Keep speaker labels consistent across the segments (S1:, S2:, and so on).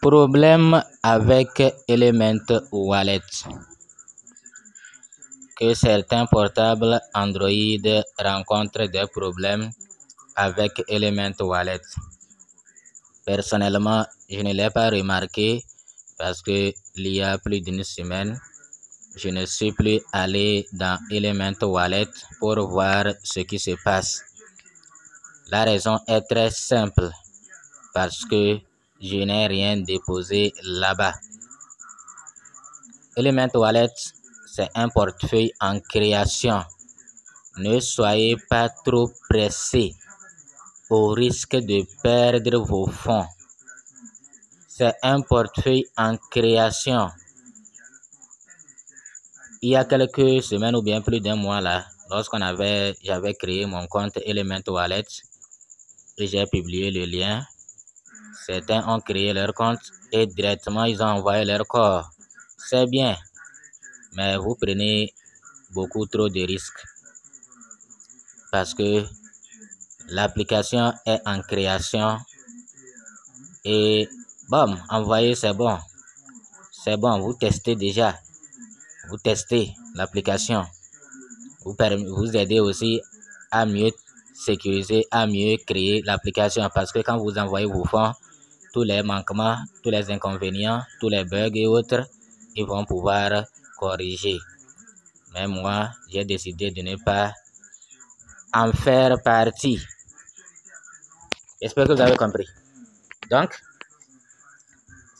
S1: Problème avec Element Wallet. Que certains portables Android rencontrent des problèmes avec Element Wallet. Personnellement, je ne l'ai pas remarqué parce que il y a plus d'une semaine, je ne suis plus allé dans Element Wallet pour voir ce qui se passe. La raison est très simple, parce que je n'ai rien déposé là-bas. Element Wallet, c'est un portefeuille en création. Ne soyez pas trop pressé au risque de perdre vos fonds. C'est un portefeuille en création. Il y a quelques semaines ou bien plus d'un mois là, j'avais créé mon compte Element Wallet et j'ai publié le lien. Certains ont créé leur compte et directement ils ont envoyé leur corps. C'est bien, mais vous prenez beaucoup trop de risques parce que l'application est en création et bon, envoyer c'est bon. C'est bon, vous testez déjà. Vous testez l'application. Vous aidez aussi à mieux sécuriser, à mieux créer l'application parce que quand vous envoyez vos fonds, tous les manquements, tous les inconvénients, tous les bugs et autres, ils vont pouvoir corriger. Mais moi, j'ai décidé de ne pas en faire partie. J'espère que vous avez compris. Donc,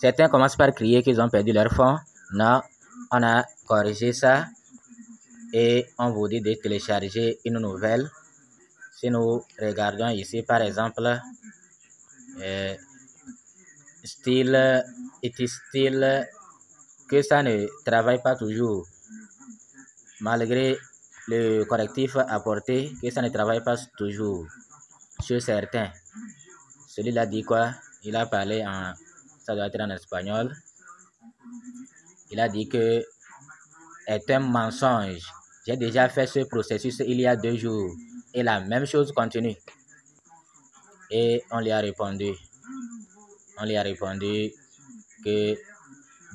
S1: certains commencent par crier qu'ils ont perdu leur fonds. Non, on a corrigé ça et on vous dit de télécharger une nouvelle. Si nous regardons ici, par exemple, style que ça ne travaille pas toujours. Malgré le correctif apporté, que ça ne travaille pas toujours chez certains. Celui-là dit quoi? Il a parlé ça doit être en espagnol. Il a dit que est un mensonge. J'ai déjà fait ce processus il y a 2 jours et la même chose continue. Et on lui a répondu que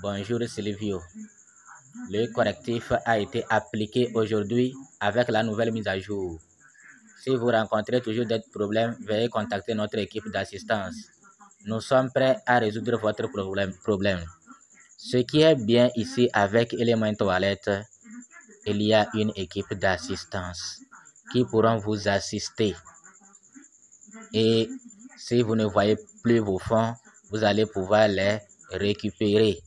S1: bonjour Silvio. Le correctif a été appliqué aujourd'hui avec la nouvelle mise à jour. Si vous rencontrez toujours des problèmes, veuillez contacter notre équipe d'assistance. Nous sommes prêts à résoudre votre problème. Ce qui est bien ici avec Element Wallet, il y a une équipe d'assistance qui pourront vous assister. Et si vous ne voyez plus vos fonds, vous allez pouvoir les récupérer.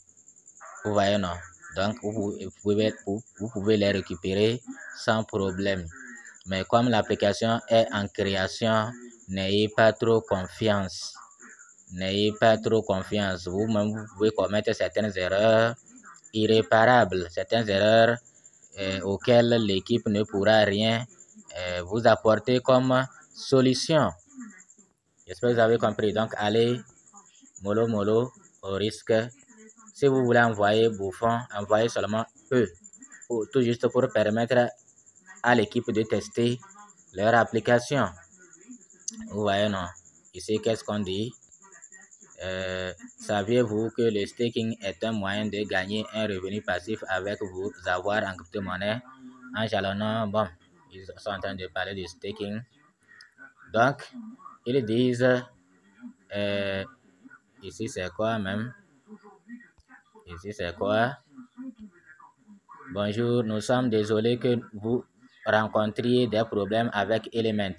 S1: Vous voyez, non? Donc, vous pouvez les récupérer sans problème. Mais comme l'application est en création, n'ayez pas trop confiance. Vous-même, vous pouvez commettre certaines erreurs irréparables, certaines erreurs auxquelles l'équipe ne pourra rien vous apporter comme solution. J'espère que vous avez compris. Donc, allez mollo au risque. Si vous voulez envoyer vos fonds, envoyez seulement eux, tout juste pour permettre à l'équipe de tester leur application. Vous voyez, non? Ici, qu'est-ce qu'on dit? Saviez-vous que le staking est un moyen de gagner un revenu passif avec vos avoirs en crypto-monnaie? En jalonnant, bon, ils sont en train de parler de staking. Donc, ils disent, ici c'est quoi même? Ici c'est quoi? Bonjour, nous sommes désolés que vous rencontriez des problèmes avec Element.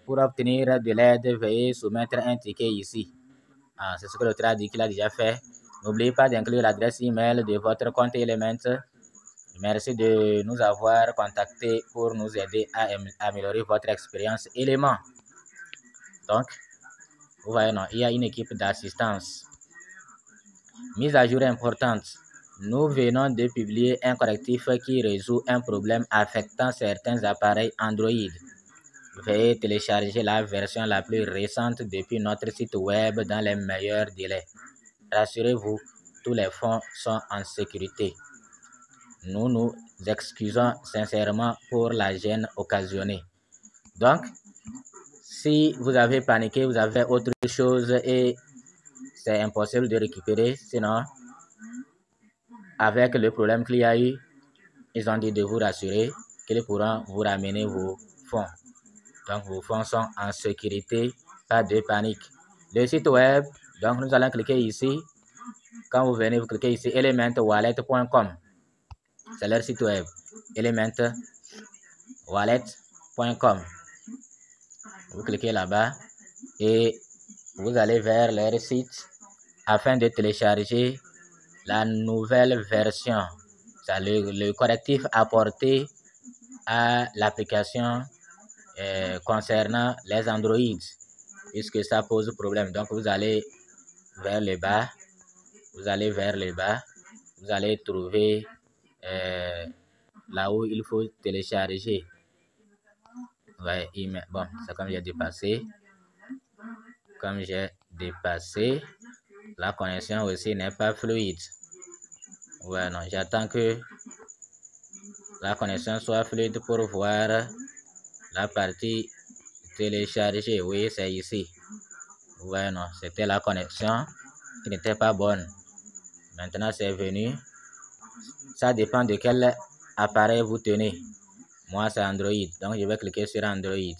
S1: Pour obtenir de l'aide, veuillez soumettre un ticket ici. C'est ce que l'autre a dit qu'il a déjà fait. N'oubliez pas d'inclure l'adresse email de votre compte Element. Merci de nous avoir contactés pour nous aider à améliorer votre expérience Element. Donc, vous voyez, non, il y a une équipe d'assistance. Mise à jour importante. Nous venons de publier un correctif qui résout un problème affectant certains appareils Android. Veuillez télécharger la version la plus récente depuis notre site web dans les meilleurs délais. Rassurez-vous, tous les fonds sont en sécurité. Nous nous excusons sincèrement pour la gêne occasionnée. Donc, si vous avez paniqué, vous avez autre chose et c'est impossible de récupérer. Sinon, avec le problème qu'il y a eu, ils ont dit de vous rassurer qu'ils pourront vous ramener vos fonds. Donc, vos fonds sont en sécurité, pas de panique. Le site web, donc nous allons cliquer ici. Quand vous venez, vous cliquez ici, elementwallet.com. C'est leur site web, elementwallet.com. Vous cliquez là-bas et vous allez vers leur site afin de télécharger la nouvelle version. C'est le correctif apporté à l'application concernant les Android, puisque ça pose problème. Donc, vous allez vers le bas, vous allez trouver là où il faut télécharger. Ouais, bon, c'est comme j'ai dépassé. La connexion aussi n'est pas fluide. Ouais, non, j'attends que la connexion soit fluide pour voir la partie téléchargée. Oui, c'est ici. Ouais, non, c'était la connexion qui n'était pas bonne. Maintenant, c'est venu. Ça dépend de quel appareil vous tenez. Moi, c'est Android. Donc, je vais cliquer sur Android.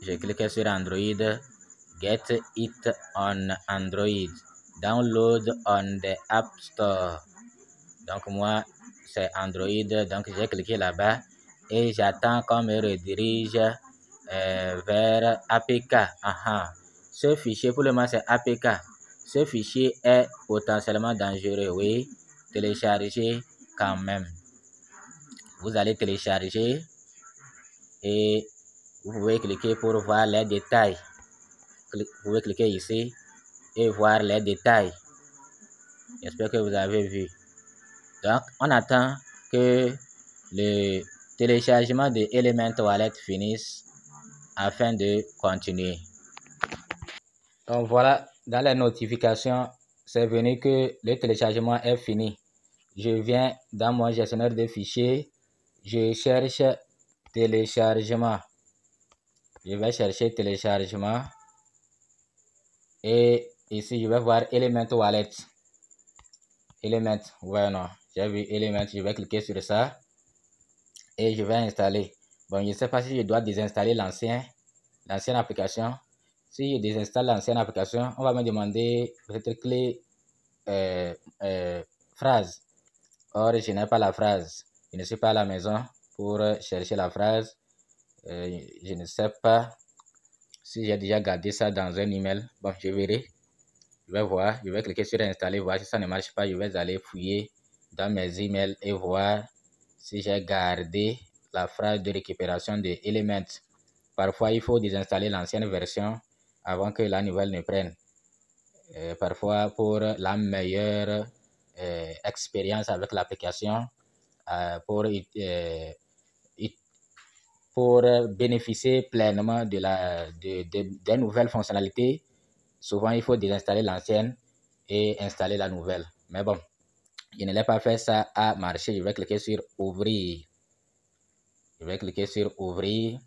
S1: Je clique sur Android. Get it on Android. Download on the App Store. Donc, moi, c'est Android. Donc, j'ai cliqué là-bas et j'attends qu'on me redirige vers APK. Ce fichier, pour le moment, c'est APK. Ce fichier est potentiellement dangereux. Oui, télécharger quand même. Vous allez télécharger et vous pouvez cliquer pour voir les détails. Vous pouvez cliquer ici et voir les détails. J'espère que vous avez vu. Donc, on attend que le téléchargement de Element Wallet finisse afin de continuer. Donc voilà, dans les notifications, c'est venu que le téléchargement est fini. Je viens dans mon gestionnaire de fichiers, je cherche téléchargement. Je vais chercher téléchargement et ici je vais voir Element Wallet. Element, ouais, non, j'ai vu Element, je vais cliquer sur ça et je vais installer. Bon, je ne sais pas si je dois désinstaller l'ancienne application. Si je désinstalle l'ancienne application, on va me demander peut-être clé phrase. Or, je n'ai pas la phrase. Je ne suis pas à la maison pour chercher la phrase. Je ne sais pas si j'ai déjà gardé ça dans un email. Bon, je verrai. Je vais voir. Je vais cliquer sur installer, voir si ça ne marche pas. Je vais aller fouiller dans mes emails et voir si j'ai gardé la phrase de récupération de Element. Parfois, il faut désinstaller l'ancienne version avant que la nouvelle ne prenne. Parfois, pour la meilleure expérience avec l'application, pour bénéficier pleinement des nouvelles fonctionnalités, souvent il faut désinstaller l'ancienne et installer la nouvelle. Mais bon, je ne l'ai pas fait, ça a marché. Je vais cliquer sur ouvrir. Je vais cliquer sur ouvrir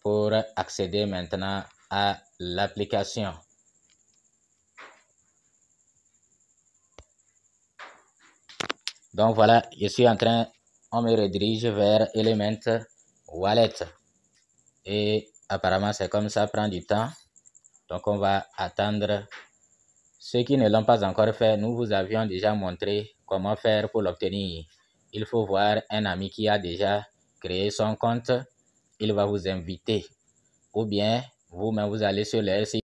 S1: pour accéder maintenant à l'application. Donc voilà, on me redirige vers Element Wallet. Et apparemment, c'est comme ça, prend du temps. Donc on va attendre. Ceux qui ne l'ont pas encore fait, nous vous avions déjà montré comment faire pour l'obtenir. Il faut voir un ami qui a déjà créé son compte. Il va vous inviter. Ou bien, vous-même, vous allez sur leur site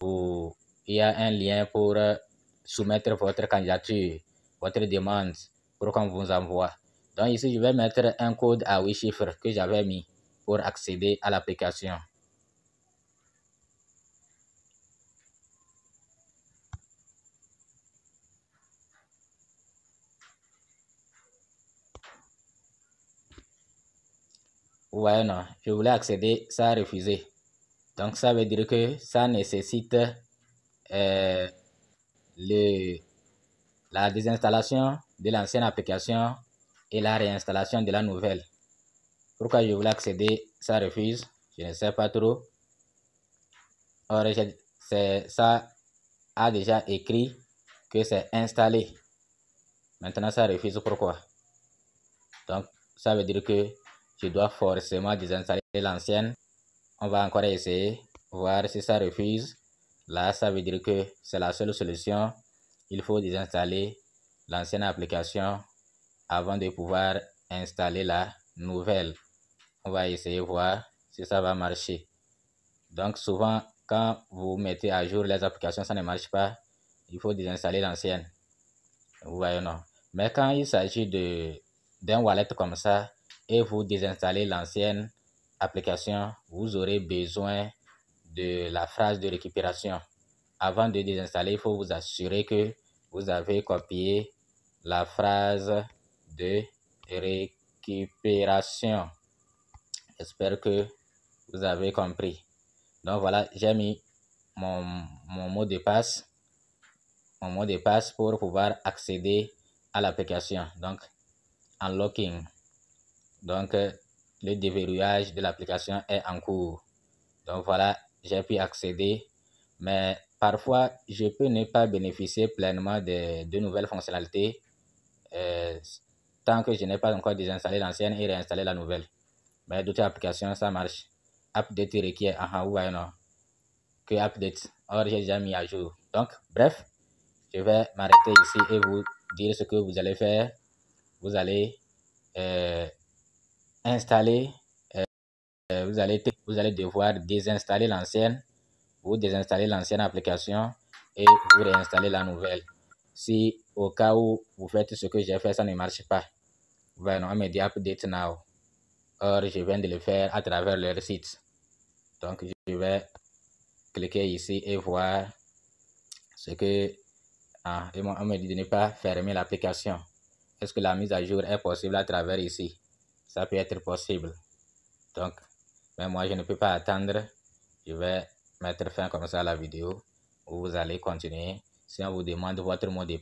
S1: où il y a un lien pour soumettre votre candidature, votre demande pour qu'on vous envoie. Donc ici, je vais mettre un code à 8 chiffres que j'avais mis pour accéder à l'application. Ouais, non, je voulais accéder, ça a refusé. Donc ça veut dire que ça nécessite la désinstallation de l'ancienne application et la réinstallation de la nouvelle. Pourquoi je voulais accéder, ça refuse, je ne sais pas trop. Or, ça a déjà écrit que c'est installé. Maintenant, ça refuse. Pourquoi? Donc, ça veut dire que je dois forcément désinstaller l'ancienne. On va encore essayer, voir si ça refuse. Là, ça veut dire que c'est la seule solution. Il faut désinstaller l'ancienne application avant de pouvoir installer la nouvelle. On va essayer voir si ça va marcher. Donc, souvent, quand vous mettez à jour les applications, ça ne marche pas. Il faut désinstaller l'ancienne. Vous voyez, non? Mais quand il s'agit d'un wallet comme ça et vous désinstallez l'ancienne application, vous aurez besoin de la phrase de récupération. Avant de désinstaller, il faut vous assurer que vous avez copié la phrase de récupération. J'espère que vous avez compris. Donc voilà, j'ai mis mon mot de passe. Mon mot de passe pour pouvoir accéder à l'application. Donc, unlocking. Donc, le déverrouillage de l'application est en cours. Donc voilà, j'ai pu accéder. Mais parfois, je peux ne pas bénéficier pleinement de nouvelles fonctionnalités tant que je n'ai pas encore désinstallé l'ancienne et réinstallé la nouvelle. Mais d'autres applications, ça marche. Update requiert, vous voyez non, que update. Or, j'ai déjà mis à jour. Donc, bref, je vais m'arrêter ici et vous dire ce que vous allez faire. Vous allez installer, vous allez devoir désinstaller l'ancienne. Vous désinstallez l'ancienne application et vous réinstallez la nouvelle. Si au cas où vous faites ce que j'ai fait, ça ne marche pas, on me dit update now. Or, je viens de le faire à travers leur site. Donc, je vais cliquer ici et voir ce que... on me dit de ne pas fermer l'application. Est-ce que la mise à jour est possible à travers ici? Ça peut être possible. Donc, mais moi, je ne peux pas attendre. Je vais mettre fin comme ça à la vidéo. Vous allez continuer. Si on vous demande votre mot de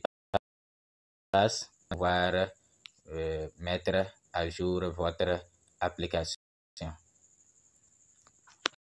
S1: passe, pouvoir mettre à jour votre application.